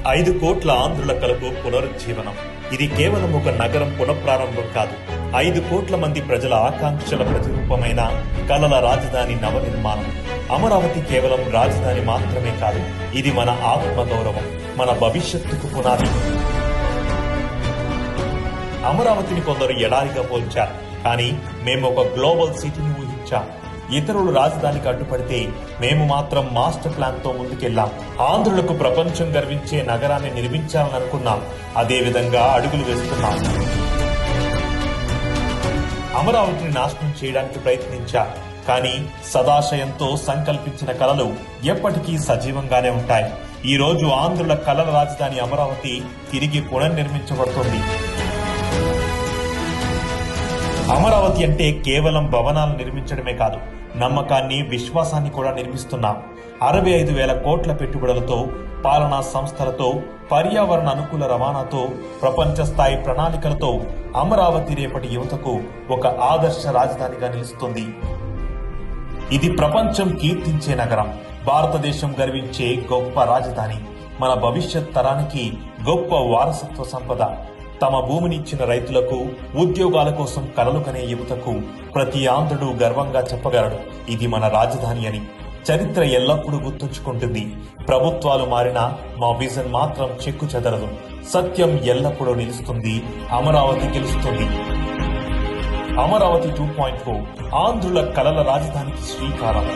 5 కోట్ల ఆంధ్రుల కలకు పునరుజ్జీవనం. ఇది కేవలం ఒక నగరం పునఃప్రారంభం కాదు. 5 కోట్ల మంది ప్రజల ఆకాంక్షల ప్రతిరూపమైన కలల రాజధాని నవనిర్మాణం. అమరావతి కేవలం రాజధాని మాత్రమే కాదు, ఇది మన ఆత్మగౌరవం, మన భవిష్యత్తుకు పునాది. అమరావతిని కొందరు ఎడారిగా పోల్చారు, కానీ మేము ఒక గ్లోబల్ సిటీని ఊహించాం. ఇతరులు రాజధానికి అడ్డుపడితే మేము మాత్రం మాస్టర్ ప్లాన్ తో ముందుకెళ్లాం. ఆంధ్రులకు ప్రపంచం గర్వించే నగరాన్ని నిర్మించాలని అనుకున్నాం. అదే విధంగా అడుగులు వేస్తున్నాం. అమరావతిని నాశనం చేయడానికి ప్రయత్నించారు, కానీ సదాశయంతో సంకల్పించిన కలలు ఎప్పటికీ సజీవంగానే ఉంటాయి. ఈ రోజు ఆంధ్రుల కలల రాజధాని అమరావతి తిరిగి పునర్నిర్మించబడుతుంది. అమరావతి అంటే కేవలం భవనాలు నిర్మించడమే కాదు, నమ్మకాన్ని, విశ్వాసాన్ని కూడా నిర్మిస్తున్నాం. 65,000 కోట్ల పెట్టుబడులతో, పాలనా సంస్థలతో, పర్యావరణ అనుకూల రవాణాతో, ప్రపంచ స్థాయి ప్రణాళికలతో అమరావతి రేపటి యువతకు ఒక ఆదర్శ రాజధానిగా నిలుస్తుంది. ఇది ప్రపంచం కీర్తించే నగరం, భారతదేశం గర్వించే గొప్ప రాజధాని, మన భవిష్యత్ తరానికి గొప్ప వారసత్వ సంపద. తమ భూమినిచ్చిన రైతులకు, ఉద్యోగాల కోసం కలలు కనే యువతకు ప్రతి ఆంధ్రుడు గర్వంగా చెప్పగలడు, ఇది మన రాజధాని అని. చరిత్ర ఎల్లప్పుడూ గుర్తుంచుకుంటుంది. ప్రభుత్వాలు మారినా మా విజన్ మాత్రం చెక్కు చెదరదు. సత్యం ఎల్లప్పుడూ నిలుస్తుంది. అమరావతి గెలుస్తుంది. అమరావతి 2.0 ఆంధ్రుల కలల రాజధానికి శ్రీకారం.